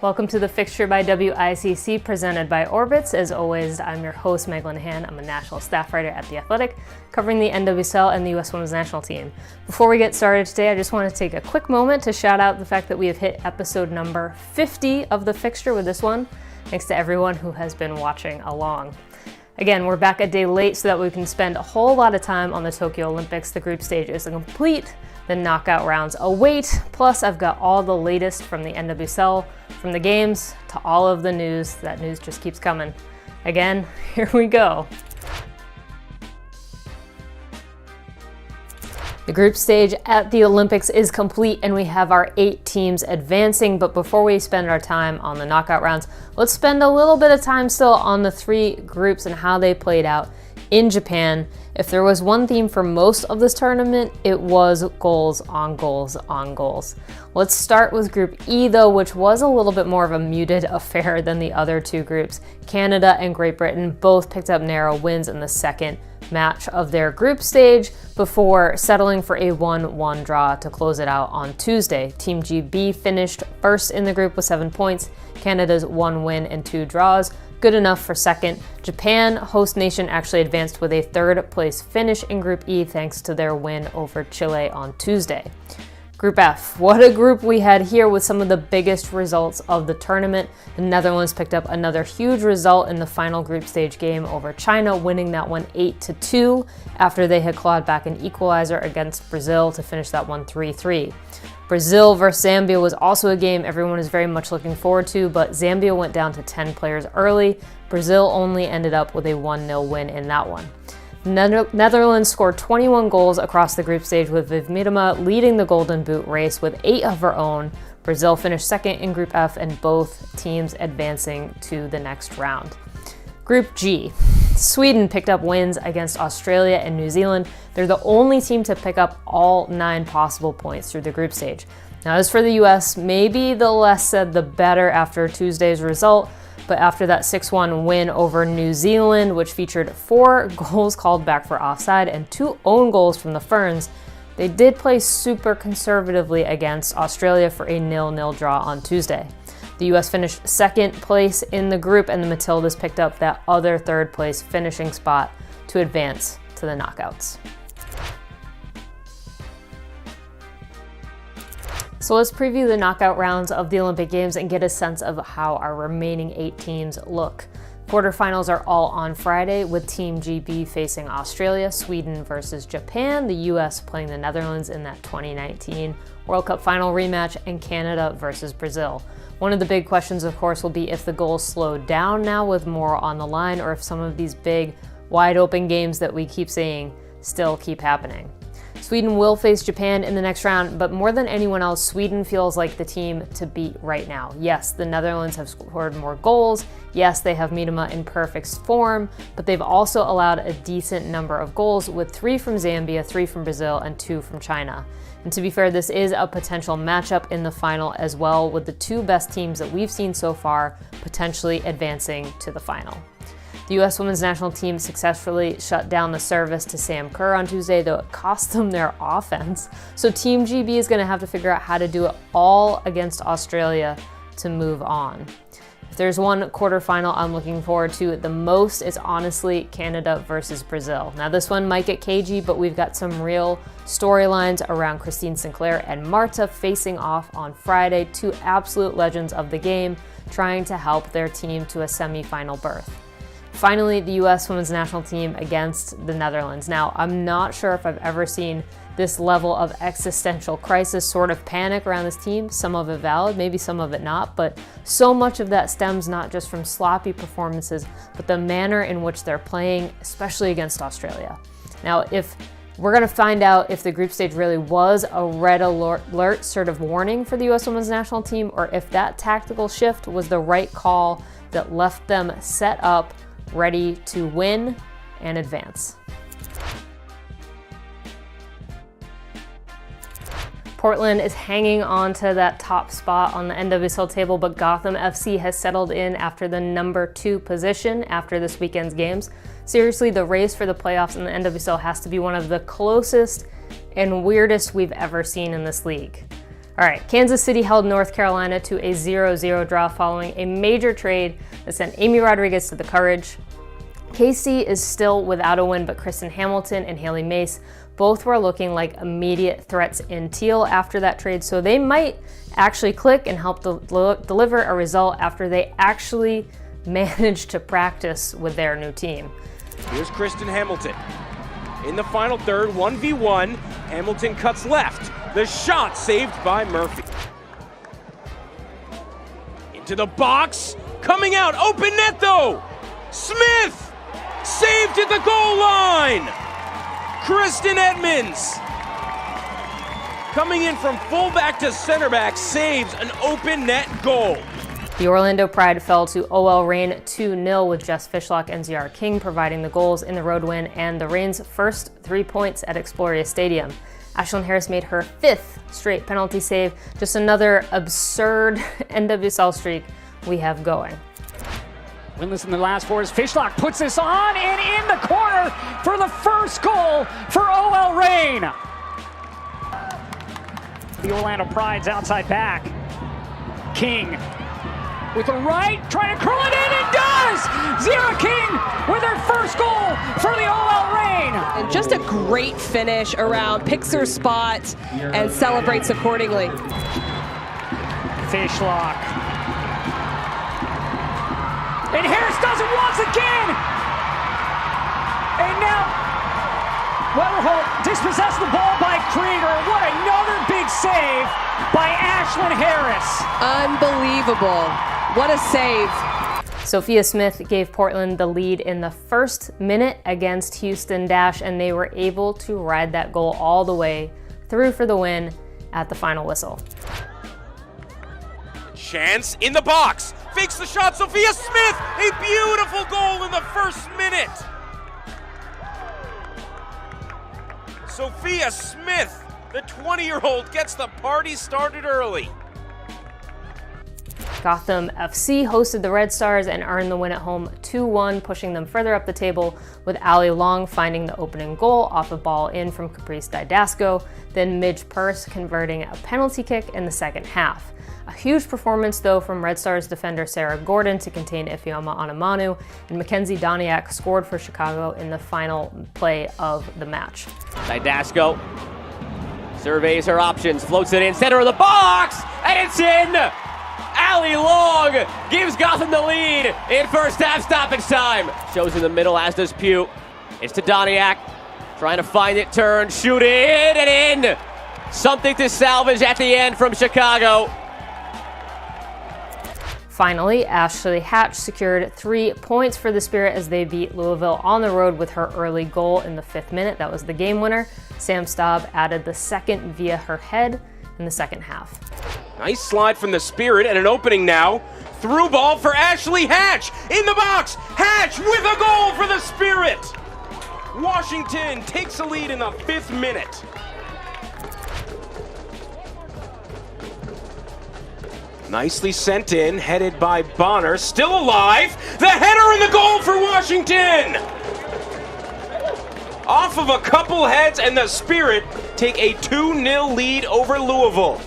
Welcome to the Fixture by WICC presented by Orbitz. As always, I'm your host, Meg Linehan. I'm a national staff writer at The Athletic, covering the NWSL and the US Women's National Team. Before we get started today, I just want to take a quick moment to shout out the fact that we have hit episode number 50 of the Fixture with this one. Thanks to everyone who has been watching along. Again, we're back a day late so that we can spend a whole lot of time on the Tokyo Olympics. The group stage is complete. The knockout rounds await. Plus, I've got all the latest from the NWSL, from the games to all of the news. That news just keeps coming. Again, here we go. The group stage at the Olympics is complete and we have our 8 teams advancing, but before we spend our time on the knockout rounds, let's spend a little bit of time still on the 3 groups and how they played out in Japan. If there was one theme for most of this tournament, it was goals on goals on goals. Let's start with Group E though, which was a little bit more of a muted affair than the other 2 groups. Canada and Great Britain both picked up narrow wins in the second match of their group stage before settling for a 1-1 draw to close it out on Tuesday. Team GB finished first in the group with 7 points. Canada's 1 win and 2 draws. Good enough for second. Japan, host nation, actually advanced with a 3rd place finish in Group E thanks to their win over Chile on Tuesday. Group F, what a group we had here with some of the biggest results of the tournament. The Netherlands picked up another huge result in the final group stage game over China, winning that one 8-2 after they had clawed back an equalizer against Brazil to finish that one 3-3. Brazil versus Zambia was also a game everyone is very much looking forward to, but Zambia went down to 10 players early. Brazil only ended up with a 1-0 win in that one. Netherlands scored 21 goals across the group stage, with Viv Miedema leading the Golden Boot race with 8 of her own. Brazil finished second in Group F and both teams advancing to the next round. Group G. Sweden picked up wins against Australia and New Zealand. They're the only team to pick up all 9 possible points through the group stage. Now, as for the US, maybe the less said the better after Tuesday's result, but after that 6-1 win over New Zealand, which featured 4 goals called back for offside and 2 own goals from the Ferns, they did play super conservatively against Australia for a 0-0 draw on Tuesday. The US finished second place in the group and the Matildas picked up that other 3rd place finishing spot to advance to the knockouts. So let's preview the knockout rounds of the Olympic Games and get a sense of how our remaining 8 teams look. Quarterfinals are all on Friday, with Team GB facing Australia, Sweden versus Japan, the US playing the Netherlands in that 2019 World Cup final rematch, and Canada versus Brazil. One of the big questions, of course, will be if the goals slow down now with more on the line, or if some of these big, wide-open games that we keep seeing still keep happening. Sweden will face Japan in the next round, but more than anyone else, Sweden feels like the team to beat right now. Yes, the Netherlands have scored more goals. Yes, they have Miedema in perfect form, but they've also allowed a decent number of goals, with 3 from Zambia, 3 from Brazil, and 2 from China. And to be fair, this is a potential matchup in the final as well, with the 2 best teams that we've seen so far potentially advancing to the final. The US Women's National Team successfully shut down the service to Sam Kerr on Tuesday, though it cost them their offense. So Team GB is going to have to figure out how to do it all against Australia to move on. If there's one quarterfinal I'm looking forward to the most, it's honestly Canada versus Brazil. Now this one might get cagey, but we've got some real storylines around Christine Sinclair and Marta facing off on Friday, 2 absolute legends of the game, trying to help their team to a semi-final berth. Finally, the US Women's National Team against the Netherlands. Now, I'm not sure if I've ever seen this level of existential crisis sort of panic around this team. Some of it valid, maybe some of it not, but so much of that stems not just from sloppy performances, but the manner in which they're playing, especially against Australia. Now, if we're going to find out if the group stage really was a red alert sort of warning for the US Women's National Team, or if that tactical shift was the right call that left them set up, ready to win and advance. Portland is hanging on to that top spot on the NWSL table, but Gotham FC has settled in after the number 2 position after this weekend's games. Seriously, the race for the playoffs in the NWSL has to be one of the closest and weirdest we've ever seen in this league. All right, Kansas City held North Carolina to a 0-0 draw following a major trade that sent Amy Rodriguez to the Courage. KC is still without a win, but Kristen Hamilton and Haley Mace both were looking like immediate threats in teal after that trade, so they might actually click and help deliver a result after they actually managed to practice with their new team. Here's Kristen Hamilton. In the final third, 1v1, Hamilton cuts left. The shot saved by Murphy. Into the box, coming out, open net though! Smith! Saved at the goal line! Kristen Edmonds, coming in from fullback to center back, saves an open net goal. The Orlando Pride fell to OL Reign 2-0 with Jess Fishlock and ZR King providing the goals in the road win and the Reign's first 3 points at Exploria Stadium. Ashlyn Harris made her 5th straight penalty save, just another absurd NWSL streak we have going. Winless in the last 4 as Fishlock puts this on and in the corner for the first goal for OL Reign. The Orlando Pride's outside back. King with the right, trying to curl it in, and does! Zira King with her first goal for the OL Reign. And just a great finish around, picks her spot, and celebrates accordingly. Fishlock. And Harris does it once again! And now, Weatherholt dispossessed the ball by Krieger. What another big save by Ashlyn Harris. Unbelievable. What a save. Sophia Smith gave Portland the lead in the first minute against Houston Dash, and they were able to ride that goal all the way through for the win at the final whistle. Chance in the box. Fakes the shot, Sophia Smith! A beautiful goal in the first minute! Sophia Smith, the 20-year-old, gets the party started early. Gotham FC hosted the Red Stars and earned the win at home 2-1, pushing them further up the table, with Allie Long finding the opening goal off a ball in from Caprice Didasco, then Midge Purse converting a penalty kick in the second half. A huge performance, though, from Red Stars defender Sarah Gordon to contain Ifeoma Onamanu, and Mackenzie Doniak scored for Chicago in the final play of the match. Didasco surveys her options, floats it in center of the box, and it's in! Allie Long gives Gotham the lead in first half stoppage time. Shows in the middle, as does Pugh. It's to Doniak, trying to find it, turn, shoot it, and in! Something to salvage at the end from Chicago. Finally, Ashley Hatch secured 3 points for the Spirit as they beat Louisville on the road with her early goal in the 5th minute. That was the game winner. Sam Staub added the second via her head in the second half. Nice slide from the Spirit and an opening now. Through ball for Ashley Hatch in the box. Hatch with a goal for the Spirit. Washington takes the lead in the 5th minute. Nicely sent in, headed by Bonner, still alive. The header and the goal for Washington. Off of a couple heads, and the Spirit take a 2-0 lead over Louisville.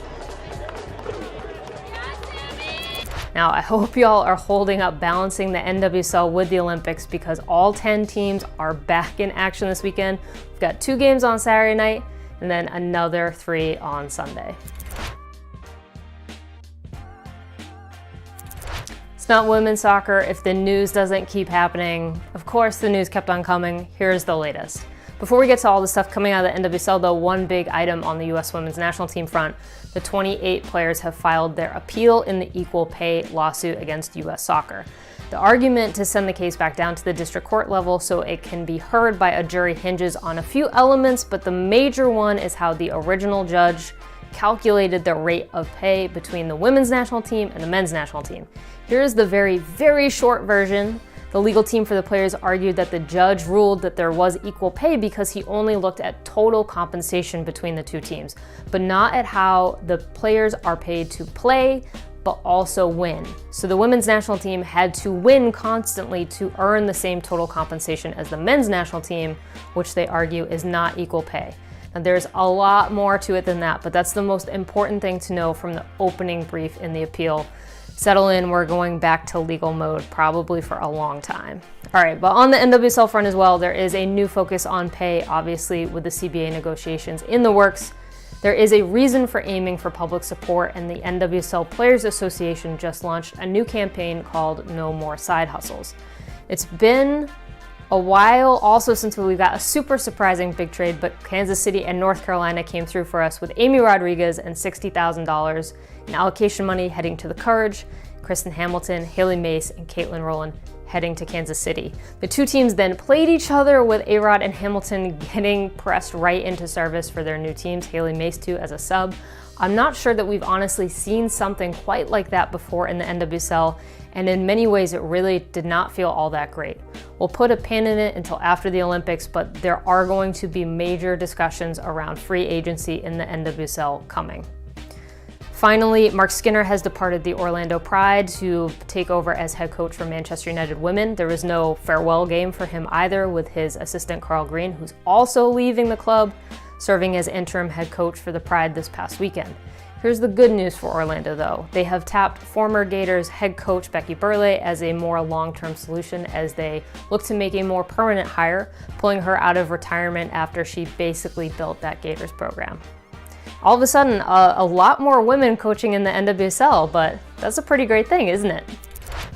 Now, I hope y'all are holding up balancing the NWSL with the Olympics, because all 10 teams are back in action this weekend. We've got 2 games on Saturday night and then another 3 on Sunday. It's not women's soccer if the news doesn't keep happening. Of course, the news kept on coming. Here's the latest. Before we get to all the stuff coming out of the NWSL, though, one big item on the U.S. women's national team front: the 28 players have filed their appeal in the equal pay lawsuit against U.S. Soccer. The argument to send the case back down to the district court level so it can be heard by a jury hinges on a few elements, but the major one is how the original judge calculated the rate of pay between the women's national team and the men's national team. Here's the very, very short version. The legal team for the players argued that the judge ruled that there was equal pay because he only looked at total compensation between the 2 teams, but not at how the players are paid to play, but also win. So the women's national team had to win constantly to earn the same total compensation as the men's national team, which they argue is not equal pay. And there's a lot more to it than that, but that's the most important thing to know from the opening brief in the appeal. Settle in, we're going back to legal mode probably for a long time. All right, but on the NWSL front as well, there is a new focus on pay, obviously with the CBA negotiations in the works. There is a reason for aiming for public support, and the NWSL Players Association just launched a new campaign called No More Side Hustles. It's been a while also since we got a super surprising big trade, but Kansas City and North Carolina came through for us with Amy Rodriguez and $60,000 in allocation money heading to the Courage, Kristen Hamilton, Haley Mace, and Caitlin Rowland heading to Kansas City. The two teams then played each other with A-Rod and Hamilton getting pressed right into service for their new teams, Haley Mace too as a sub. I'm not sure that we've honestly seen something quite like that before in the NWSL, and in many ways it really did not feel all that great. We'll put a pin in it until after the Olympics, but there are going to be major discussions around free agency in the NWSL coming. Finally, Mark Skinner has departed the Orlando Pride to take over as head coach for Manchester United Women. There was no farewell game for him either, with his assistant Carl Green, who's also leaving the club, serving as interim head coach for the Pride this past weekend. Here's the good news for Orlando though. They have tapped former Gators head coach Becky Burleigh as a more long-term solution as they look to make a more permanent hire, pulling her out of retirement after she basically built that Gators program. All of a sudden, a lot more women coaching in the NWSL, but that's a pretty great thing, isn't it?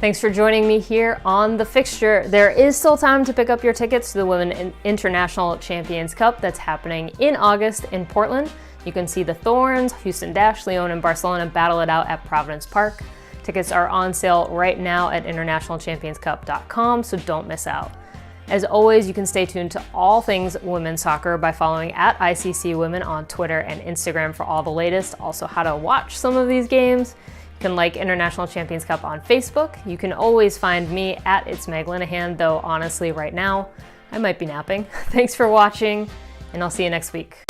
Thanks for joining me here on The Fixture. There is still time to pick up your tickets to the Women International Champions Cup that's happening in August in Portland. You can see the Thorns, Houston Dash, Lyon, and Barcelona battle it out at Providence Park. Tickets are on sale right now at internationalchampionscup.com, so don't miss out. As always, you can stay tuned to all things women's soccer by following at ICC Women on Twitter and Instagram for all the latest, also how to watch some of these games. You can like International Champions Cup on Facebook. You can always find me at It's Meg Linehan, though honestly right now, I might be napping. Thanks for watching, and I'll see you next week.